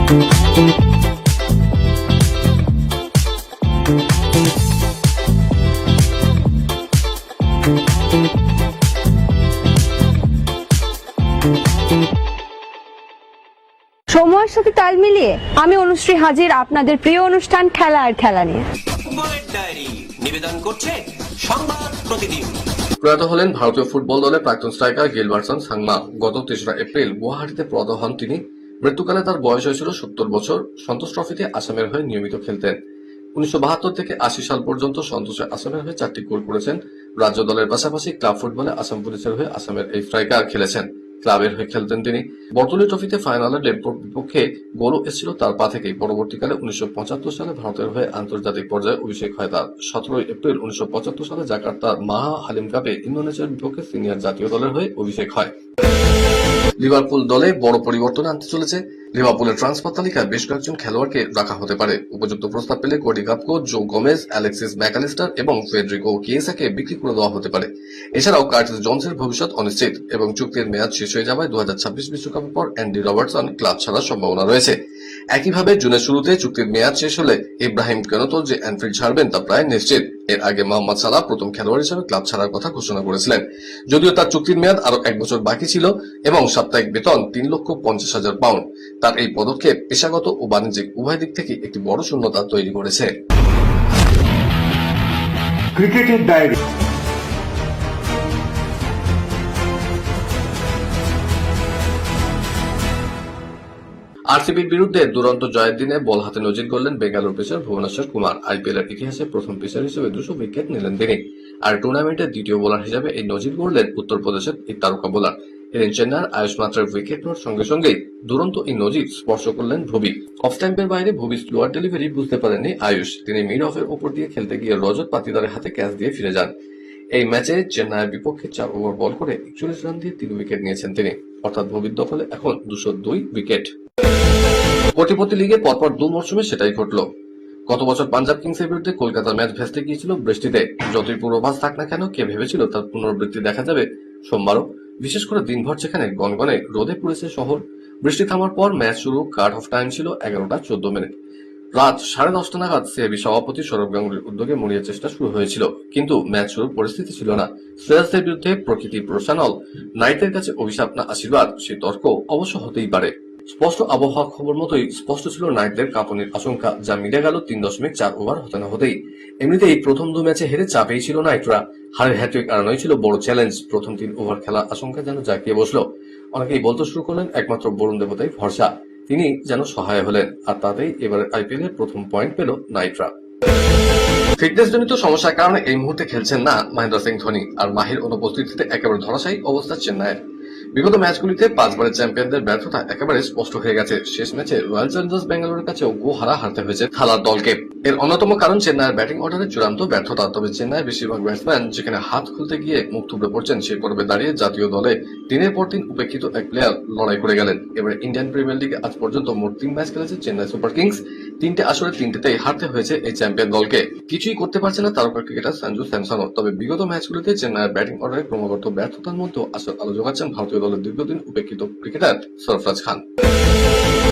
সময়ের সাথে তাল মিলিয়ে আমি অনুশ্রী হাজির আপনাদের প্রিয় অনুষ্ঠান খেলা আর খেলা নিয়ে। নিবেদন করছে সংবাদ প্রতিদিন। প্রয়াত হলেন ভারতীয় ফুটবল দলের প্রাক্তন স্ট্রাইকার গিলবার্টসন সাংমা। গত ৩রা এপ্রিল গুয়াহাটিতে প্রয়াত হন তিনি। মৃত্যুকালে তার বয়স হয়েছিল ৭০ বছর। সন্তোষ ট্রফিতে আসামের হয়ে নিয়মিত খেলতেন। ১৯৭২ থেকে ৮০ সাল পর্যন্ত সন্তোষে আসামের হয়ে ৪টি গোল করেছেন। রাজ্য দলের পাশাপাশি ক্লাব ফুটবলে আসাম পুলিশের হয়ে আসামের এই স্ট্রাইকার খেলেছেন। ক্লাবের হয়ে খেলতেন তিনি। বর্তলী ট্রফিতে ফাইনালে ডেমপোর বিপক্ষে গোলও এসেছিল তার পা থেকেই। পরবর্তীকালে ১৯৭৫ সালে ভারতের হয়ে আন্তর্জাতিক পর্যায়ে অভিষেক হয় তার। ১৭ এপ্রিল ১৯৭৫ সালে জাকার্তার মাহা হালিম কাপে ইন্দোনেশিয়ার বিপক্ষে সিনিয়র জাতীয় দলের হয়ে অভিষেক হয়। লিভারপুল দলে বড় পরিবর্তন আনতে চলেছে। লিভারপুলের ট্রান্সফার তালিকায় বেশ কয়েকজন খেলোয়াড়কে রাখা হতে পারে। উপযুক্ত প্রস্তাব পেলে কোডি গাপকো, জো গোমেজ, অ্যালেক্সিস ম্যাকালিস্টার এবং ফেডরিকো কিয়েসাকে বিক্রি করে দেওয়া হতে পারে। এছাড়াও কার্টিস জোন্সের ভবিষ্যৎ অনিশ্চিত এবং চুক্তির মেয়াদ শেষ হয়ে যাওয়ায় ২০২৬ বিশ্বকাপের পর অ্যান্ডি রবার্টসন ক্লাব ছাড়ার সম্ভাবনা রয়েছে। একইভাবে জুনের শুরুতে চুক্তির মেয়াদ শেষ হলে ইব্রাহিম কেনতো যে অ্যানফিল্ড ছাড়বেন তা প্রায় নিশ্চিত। এর আগে মোহাম্মদ সালাহ প্রথম খেলোয়াড় হিসেবে ক্লাব ছাড়ার কথা ঘোষণা করেছিলেন। যদিও তার চুক্তির মেয়াদ আরো ১ বছর বাকি ছিল এবং সাপ্তাহিক বেতন £৩,৫০,০০০। তার এই পদক্ষেপ পেশাগত ও বাণিজ্যিক উভয় দিক থেকে একটি বড় শূন্যতা তৈরি করেছে। ক্রিকেটের ডায়েরি। আরসিবির বিরুদ্ধে দুরন্ত জয়ের দিনে বল হাতে নজির গড়লেন বেঙ্গালুরু পেসার ভুবনেশ্বর কুমার। আইপিএল এর ইতিহাসে প্রথম পেসার হিসেবে ২০০ উইকেট নিলেন তিনি। আর টুর্নামেন্টের দ্বিতীয় বোলার হিসেবে এই নজির গড়লেন উত্তরপ্রদেশের এই তারকা বোলার। এদিন চেন্নাইয়ের আয়ুষ মাত্রার উইকেট নেওয়ার সঙ্গে সঙ্গেই দুরন্ত এই নজির স্পর্শ করলেন ভুবি। অফ স্ট্যাম্পের বাইরে ভুবি স্লোয়ার ডেলিভারি বুঝতে পারেননি আয়ুষ। তিনি মিড অফের ওপর দিয়ে খেলতে গিয়ে রজত পাতিদারের হাতে ক্যাচ দিয়ে ফিরে যান। এই ম্যাচে চেন্নাইয়ের বিপক্ষে ৪ ওভার বল করে ৪১ রান দিয়ে ৩ উইকেট নিয়েছেন তিনি। অর্থাৎ ভুবির দখলে এখন ২০২ উইকেট। কোটিপতি লিগে পরপর ২ মরশুমে সেটাই ঘটল। গত বছর পাঞ্জাব কিংসের বিরুদ্ধে কলকাতার ম্যাচ ভেস্তে গিয়েছিল বৃষ্টিতে। যতই পূর্বাভাস থাক না কেন, কে ভেবেছিল তার পুনরাবৃত্তি দেখা যাবে সোমবারও। বিশেষ করে দিনভর যেখানে গনগনে রোদে পুড়েছে শহর। বৃষ্টি থামার পর ম্যাচ শুরু। কাট অফ টাইম ছিল ১১টা ১৪ মিনিট। রাত ১০:৩০ নাগাদ সিএবি সভাপতি সৌরভ গাঙ্গুলির উদ্যোগে মরিয়া চেষ্টা শুরু হয়েছিল, কিন্তু ম্যাচ শুরুর পরিস্থিতি ছিল না। শ্রেয়াসদের বিরুদ্ধে প্রকৃতি প্রশানল, নাইটের কাছে অভিশাপ না আশীর্বাদ, সেই তর্ক অবশ্য হতেই পারে। স্পষ্ট আবহাওয়া খবর মতোই স্পষ্ট ছিল নাইটদের কাঁপুনির আশঙ্কা, যা মিটে গেল ৩.৪ ওভার হতে না হতেই। এমনিতেই প্রথম ২ ম্যাচে হেরে চাপেই ছিল নাইটরা। হারের হ্যাট্রিক এড়ানোই ছিল বড় চ্যালেঞ্জ। প্রথম ৩ ওভার খেলা আশঙ্কা যেন জাঁকিয়ে বসলো। অনেকেই বলতে শুরু করলেন একমাত্র বরুণ দেবতাই ভরসা, তিনি যেন সহায় হলেন। আর তাতেই এবারের আইপিএল এর প্রথম পয়েন্ট পেল নাইটরা। ফিটনেস জনিত সমস্যার কারণে এই মুহূর্তে খেলছেন না মহেন্দ্র সিং ধোনি। আর মাহির অনুপস্থিতিতে একেবারে ধরাশায়ী অবস্থা চেন্নাইয়ের। বিগত ম্যাচগুলিতে ৫ বারের চ্যাম্পিয়নদের ব্যর্থতা একেবারে স্পষ্ট হয়ে গেছে। শেষ ম্যাচে রয়্যাল চ্যালেঞ্জার্স বেঙ্গালুরুর কাছেও হারতে হয়েছে থালার দলকে। এর অন্যতম কারণ চেন্নাইয়ের ব্যাটিং অর্ডারের চূড়ান্ত ব্যর্থতা। তবে চেন্নাইয়ের বেশিরভাগ ব্যাটসম্যান যেখানে হাত খুলতে গিয়ে মুখ থুবড়ে পড়ছেন, সেই পর্বে দাঁড়িয়ে জাতীয় দলে দিনের পর দিন উপেক্ষিত এক প্লেয়ার লড়াই করে গেলেন। এবারে ইন্ডিয়ান প্রিমিয়ার লিগে আজ পর্যন্ত মোট ৩ ম্যাচ খেলেছে চেন্নাই সুপার কিংস। ৩টে আসরে ৩টেতেই হারতে হয়েছে এই চ্যাম্পিয়ন দলকে। কিছুই করতে পারছে না তারকা ক্রিকেটার সঞ্জু স্যামসনও। তবে বিগত ম্যাচগুলিতে চেন্নাইয়ের ব্যাটিং অর্ডারে ক্রমাগত ব্যর্থতার মধ্যে আসার আলো যোগাচ্ছেন ভারতীয় দলের দীর্ঘদিন উপেক্ষিত ক্রিকেটার সরফরাজ খান।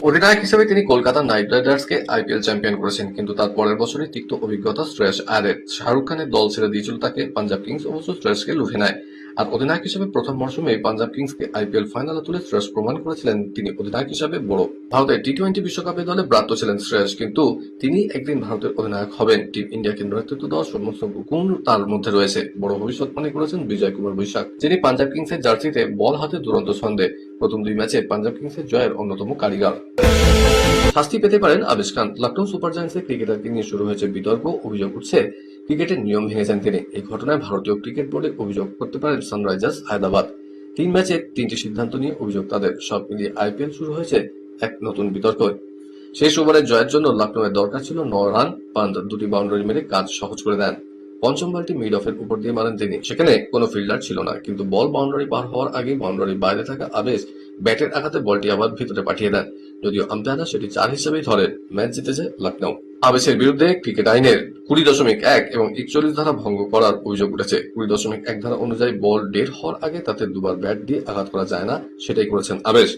অধিনায়ক হিসেবে তিনি কলকাতা নাইট রাইডার্সকে আইপিএল চ্যাম্পিয়ন করেছেন, কিন্তু তার পরের বছরই তিক্ত অভিজ্ঞতা শ্রেয়স আয়ারের। শাহরুখ খানের দল ছেড়ে দিয়েছিল তাকে। পাঞ্জাব কিংস অবশ্য শ্রেয়সকে লুফে নেয়। আর অধিনায়ক হিসেবে প্রথম মরশুমে পাঞ্জাব কিংসকে আইপিএল ফাইনালে তুলে শ্রেয়স প্রমাণ করেছিলেন তিনি অধিনায়ক হিসেবে বড়। ভারতের টি-20 বিশ্বকাপে দলে ব্রাত্য ছিলেন শ্রেয়স, কিন্তু তিনি একদিন ভারতের অধিনায়ক হবেন। টিম ইন্ডিয়াকে নেতৃত্ব দেওয়ার সমস্ত গুণ তার মধ্যে রয়েছে। বড় ভবিষ্যৎ মনে করেছেন বিজয় কুমার বৈশাখ, যিনি পাঞ্জাব কিংসের জার্সিতে বল হাতে দুরন্ত ছন্দে। প্রথম ২ ম্যাচে পাঞ্জাব কিংসের জয়ের অন্যতম কারিগর। শাস্তি পেতে পারেন আবেশ খান। লখনৌ সুপার জায়ান্টসের ক্রিকেটারকে নিয়ে শুরু হয়েছে বিতর্ক। অভিযোগ উঠছে ক্রিকেটের নিয়ম ভেঙেছেন তিনি। এই ঘটনায় ভারতীয় ক্রিকেট বোর্ডে অভিযোগ করতে পারেন সানরাইজার্স হায়দ্রাবাদ। ৩ ম্যাচে ৩টি সিদ্ধান্ত নিয়ে অভিযোগ তাদের। সব মিলিয়ে আইপিএল শুরু হয়েছে এক নতুন বিতর্ক। শেষ ওভারের জয়ের জন্য লখনৌয়ের দরকার ছিল ৯ রান। পান্ত ২টি বাউন্ডারি মেরে কাজ সহজ করে দেন। পঞ্চম বলটি মিড অফের উপর দিয়ে মারেন তিনি। সেখানে কোনো ফিল্ডার ছিল না, কিন্তু বল বাউন্ডারি পার হওয়ার আগে বাউন্ডারির বাইরে থাকা আবেশ ব্যাটের আঘাতে বলটি আবার ভিতরে পাঠিয়ে দেন। যদিও আম্পায়াররা সেটি ৪ হিসেবেই ধরেন। ম্যাচ জিতেছে লখনৌ। আবেশের বিরুদ্ধে ক্রিকেট আইনের ২০.১ এবং ৪১ ধারা ভঙ্গ করার অভিযোগ উঠেছে। ২০.১ ধারা অনুযায়ী বল ডেড হওয়ার আগে তাতে দুবার ব্যাট দিয়ে আঘাত করা যায় না, সেটাই করেছেন আবেশ।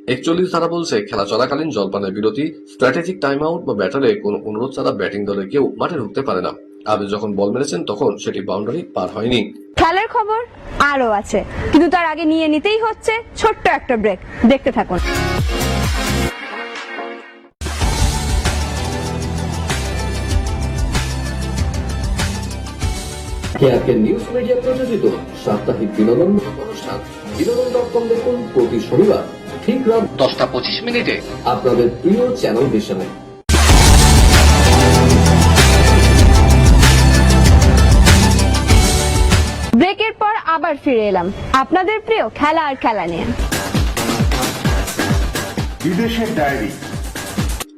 41 ধারা বলছে খেলা চলাকালীন জলপানের বিরতি, স্ট্র্যাটেজিক টাইম আউট বা ব্যাটারে কোনো অনুরোধ ছাড়া ব্যাটিং দলের কেউ মাঠে ঢুকতে পারে না। আবে যখন বল মেরেছেন তখন সেটি বাউন্ডারি পার হয়নি। খেলার খবর আরো আছে, কিন্তু তার আগে নিয়ে নিতেই হচ্ছে ছোট্ট একটা ব্রেক। দেখতে থাকুন। কেআরকে নিউজ মিডিয়া প্রযোজিত সাপ্তাহিক বিনোদন অনুষ্ঠান বিনোদন.com দেখুন প্রতি শনিবার ঠিক রাত 10:25 আপনাদের প্রিয় চ্যানেল ভিশনে। ব্রেকের পর আবার ফিরে এলাম আপনাদের প্রিয় খেলা আর খেলা নিয়ে। বিদেশের ডায়েরি।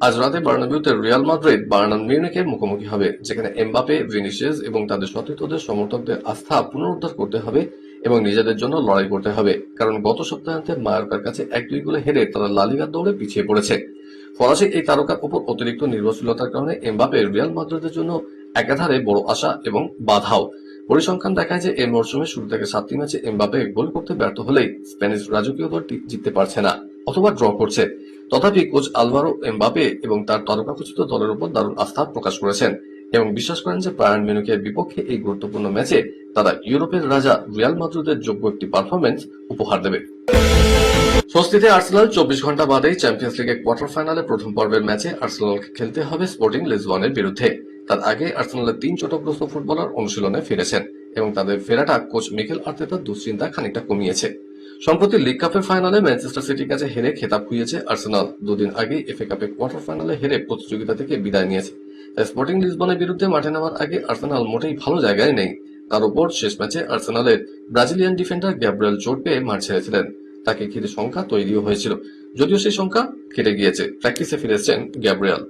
আজ রাতে বার্নাবিউতে রিয়াল মাদ্রিদ বায়ার্ন মিউনিখের মুখোমুখি হবে, যেখানে এমবাপে, ভিনিসিয়াস এবং তাদের সতীর্থদের সমর্থকদের আস্থা পুনরুদ্ধার করতে হবে এবং নিজেদের জন্য লড়াই করতে হবে, কারণ গত সপ্তাহান্তে মায়োর্কার কাছে 1-2 গোলে হেরে তারা লা লিগার দৌড়ে পিছিয়ে পড়েছে। ফরাসি এই তারকার উপর অতিরিক্ত নির্ভরশীলতার কারণে এমবাপে রিয়াল মাদ্রিদের জন্য একাধারে বড় আশা এবং বাধাও। পরিসংখ্যান দেখায় যে এই মরশুমে শুরু থেকে 7টি ম্যাচে এমবাপে গোল করতে ব্যর্থ হলেই স্প্যানিশ রাজকীয় দলটি জিততে পারছে না অথবা ড্র করছে। তথাপি কোচ আলভারো এমবাপে এবং তার তারকাখচিত দলের উপর দারুণ আস্থা প্রকাশ করেছেন এবং বিশ্বাস করেন যে বায়ার্ন মিউনিখের বিপক্ষে এই গুরুত্বপূর্ণ ম্যাচে তারা ইউরোপের রাজা রিয়াল মাদ্রিদের যোগ্য একটি পারফরম্যান্স উপহার দেবে। স্বস্তিতে আর্সেনাল 24 ঘন্টা বাদেই চ্যাম্পিয়ন্স লিগের কোয়ার্টার ফাইনালে প্রথম পর্বের ম্যাচে আর্সেনালকে খেলতে হবে স্পোর্টিং লিসবনের বিরুদ্ধে। তার আগে আর্সেনালের 3 চোটগ্রস্ত ফুটবলার অনুশীলনে ফিরেছেন এবং তাদের ফেরাটা কোচ মিকেল আর্তেতার দুশ্চিন্তা খানিকটা কমিয়েছে। সম্প্রতি লিগ কাপের ফাইনালে ম্যানচেস্টার সিটির কাছে হেরে খেতাব খুইয়েছে আর্সেনাল। দুদিন আগেই এফএ কাপের কোয়ার্টার ফাইনালে হেরে প্রতিযোগিতা থেকে বিদায় নিয়েছে। তাই স্পোর্টিং লিসবনের বিরুদ্ধে মাঠে নামার আগে আর্সেনাল মোটেই ভালো জায়গায় নেই। তার উপর শেষ ম্যাচে আর্সেনালের ব্রাজিলিয়ান ডিফেন্ডার গ্যাব্রিয়েল চোট পেয়ে মাঠ ছেড়েছিলেন। তাকে ঘিরে সংখ্যা তৈরিও হয়েছিল, যদিও সেই সংখ্যা কেটে গিয়েছে। প্র্যাকটিসে ফিরেছেন গ্যাব্রিয়েল।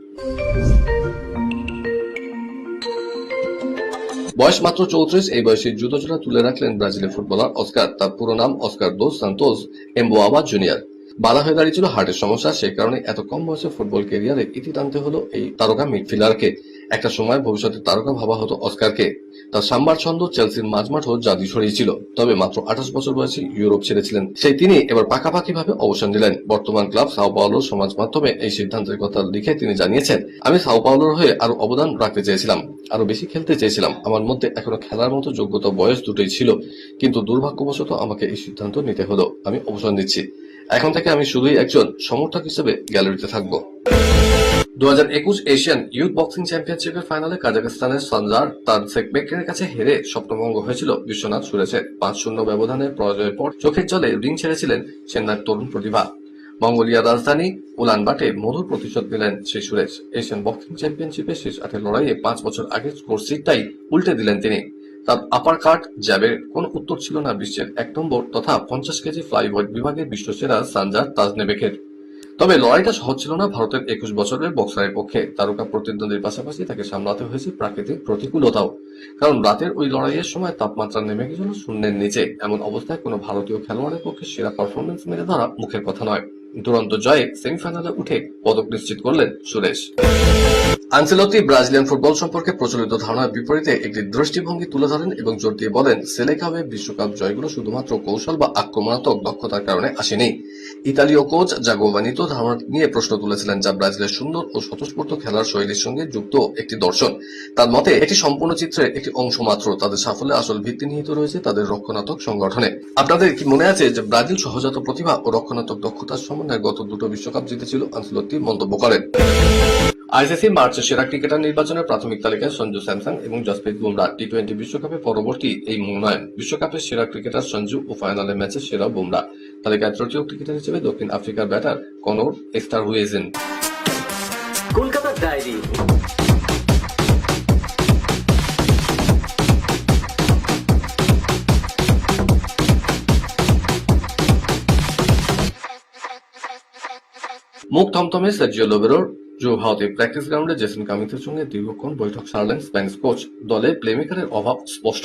বয়স মাত্র 34, এই বয়সে জুতো জোড়া তুলে রাখলেন ব্রাজিলের ফুটবলার অস্কার। তার পুরো নাম অস্কার দোস সান্তোস এমবোয়াবা জুনিয়র। বাধা হয়ে দাঁড়িয়েছিল হার্টের সমস্যা, সেই কারণে এত কম বয়সে ফুটবল ক্যারিয়ারে ইতি টানতে হলো এই তারকা মিডফিল্ডারকে। একটা সময় ভবিষ্যতের তারকা ভাবা হতো অস্কারকে। তার সাম্বার ছন্দ চেলসির মাঝমাঠও জাদু ছড়িয়েছিল। তবে মাত্র 28 বছর বয়সে ইউরোপ ছেড়েছিলেন সেই তিনি এবার পাকাপাকি ভাবে অবসান নিলেন। বর্তমান ক্লাব সাও পাওলোর সমাজ মাধ্যমে এই সিদ্ধান্তের কথা লিখে তিনি জানিয়েছেন, আমি সাও পাওলোর হয়ে আরো অবদান রাখতে চেয়েছিলাম, আরো বেশি খেলতে চেয়েছিলাম। আমার মধ্যে এখনো খেলার মতো যোগ্যতা, বয়স দুটোই ছিল, কিন্তু দুর্ভাগ্যবশত আমাকে এই সিদ্ধান্ত নিতে হলো। আমি অবসর নিচ্ছি। এখন থেকে আমি শুধুই একজন সমর্থক হিসেবে গ্যালারিতে থাকবো। 2021 এশিয়ান ইউথ বক্সিং চ্যাম্পিয়নশিপের ফাইনালে কাজাখস্তানের সঞ্জার তানসেকবেকের কাছে হেরে স্বপ্নভঙ্গ হয়েছিল বিশ্বনাথ সুরেশের। 5-0 ব্যবধানের পরাজয়ের পর চোখের জলে রিং ছেড়েছিলেন চেন্নাইয়ের তরুণ প্রতিভা। মঙ্গোলিয়ার রাজধানী উলানবাটে মধুর প্রতিশোধ নিলেন সেই সুরেশ। এশিয়ান বক্সিং চ্যাম্পিয়নশিপে শেষ 8 লড়াইয়ে 5 বছর আগে স্কোর শিটটাই উল্টে দিলেন তিনি। তার আপার কাট জ্যাবের কোন উত্তর ছিল না বিশ্বের 1 নম্বর তথা 50 কেজি ফ্লাইওয়েট বিভাগের বিশ্বসেরা সঞ্জার তাজনেবেকের। তবে লড়াইটা সহজ ছিল না ভারতের 21 বছরের বক্সারের পক্ষে। তারকা প্রতিদ্বন্দ্বীর পাশাপাশি তাকে সামলাতে হয়েছে প্রাকৃতিক প্রতিকূলতাও, কারণ রাতের ওই লড়াইয়ের সময় তাপমাত্রা নেমে গেছিল শূন্যের নিচে। এমন অবস্থায় কোনো ভারতীয় খেলোয়াড়ের পক্ষে সেরা পারফরমেন্স মেরে ধরা মুখের কথা নয়। দুরন্ত জয়ে সেমিফাইনালে উঠে পদক নিশ্চিত করলেন সুরেশ। আনসেলত্তি ব্রাজিলিয়ান ফুটবল সম্পর্কে প্রচলিত ধারণার বিপরীতে একটি দৃষ্টিভঙ্গি তুলে ধরেন এবং জোর দিয়ে বলেন, সেলেকাবে বিশ্বকাপ জয়গুলো শুধুমাত্র কৌশল বা আক্রমণাত্মক দক্ষতার কারণে আসেনি। ইতালীয় কোচ জাগোভানিত ধারণা নিয়ে প্রশ্ন তুলেছিলেন, যা ব্রাজিলের সুন্দর ও স্বতঃস্ফূর্ত খেলার শৈলীর সঙ্গে যুক্ত একটি দর্শন। তার মতে এটি সম্পূর্ণ চিত্রের একটি অংশ মাত্র। তাদের সাফল্যে আসল ভিত্তি নিহিত রয়েছে তাদের রক্ষণাত্মক সংগঠনে। আপনাদের কি মনে আছে যে ব্রাজিল সহজাত প্রতিভা ও রক্ষণাত্মক দক্ষতার সমন্বয়ে গত 2টো বিশ্বকাপ জিতেছিল? আনসেলত্তি মন্তব্য করেন। আইসিসি মার্চের সেরা ক্রিকেটার নির্বাচনের প্রাথমিক তালিকায় সঞ্জু স্যামসন এবং জসপ্রীত বুমরা। টি20 বিশ্বকাপে পরবর্তী এই মনোনয়ন। বিশ্বকাপের সেরা ক্রিকেটার সঞ্জু ও ফাইনালের ম্যাচে সেরা বুমরা। তালিকায় তৃতীয় ক্রিকেটার হিসেবে দক্ষিণ আফ্রিকার ব্যাটার কনর এস্টারহুইজেন। কলকাতার ডায়েরি। মুখ থমথমে সার্জিও লোবেরোর জোহাওতে প্র্যাকটিস গ্রাউন্ডে জেসন কামিন্সের সঙ্গে দীর্ঘক্ষণ বৈঠক সারলেন স্প্যানিশ কোচ। দলে প্লেমেকারের অভাব স্পষ্ট।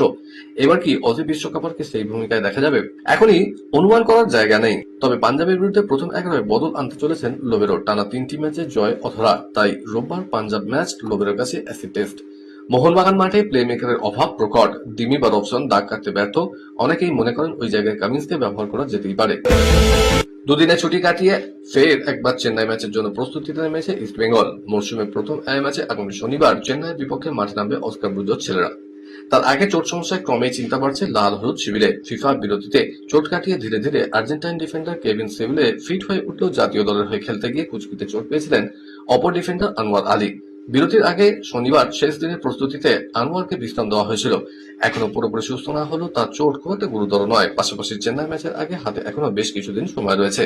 এবার কি অজি বিশ্বকাপারকে সেই ভূমিকায় দেখা যাবে? এখনই অনুমান করার জায়গা নেই। তবে পাঞ্জাবের বিরুদ্ধে প্রথম 11 বদল আনতে চলেছেন লোবেরো। টানা 3টি ম্যাচে জয় অধরা, তাই রোববার পাঞ্জাব ম্যাচ লোবেরোর কাছে অ্যাসিড টেস্ট। মোহনবাগান মাঠে প্লেমেকারের অভাব প্রকট। দিমি বা রবসন দাগ কাটতে ব্যর্থ। অনেকেই মনে করেন ওই জায়গায় কামিন্সকে ব্যবহার করা যেতেই পারে। দুদিনে ছুটি কাটিয়ে ফের একবার চেন্নাই ম্যাচের জন্য প্রস্তুতিতে নেমেছে ইস্টবেঙ্গল। মরশুমের প্রথম এই ম্যাচে আগামী শনিবার চেন্নাইয়ের বিপক্ষে মাঠে নামবে অস্কার ব্রুজোর ছেলেরা। তার আগে চোট সমস্যায় ক্রমেই চিন্তা বাড়ছে লাল হলুদ শিবিরে। ফিফা বিরতিতে চোট কাটিয়ে ধীরে ধীরে আর্জেন্টাইন ডিফেন্ডার কেভিন সেভিলে ফিট হয়ে উঠলেও জাতীয় দলের হয়ে খেলতে গিয়ে কুচকিতে চোট পেয়েছিলেন অপর ডিফেন্ডার আনোয়ার আলী। বিরতির আগে শনিবার শেষ দিনের প্রস্তুতিতে আনোয়ারকে বিশ্রাম দেওয়া হয়েছিল। এখনো পুরোপুরি সুস্থ না হলেও তার চোট খুব একটা গুরুতর নয়। পাশাপাশি চেন্নাই ম্যাচের আগে হাতে এখনো বেশ কিছুদিন সময় রয়েছে।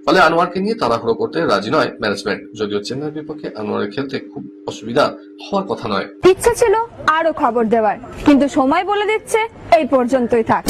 ফলে আনোয়ারকে নিয়ে তাড়াহুড়ো করতে রাজি নয় ম্যানেজমেন্ট। যদিও চেন্নাইয়ের বিপক্ষে আনোয়ারের খেলতে খুব অসুবিধা হওয়ার কথা নয়। ইচ্ছা ছিল আরো খবর দেওয়ার, কিন্তু সময় বলে দিচ্ছে এই পর্যন্তই থাক।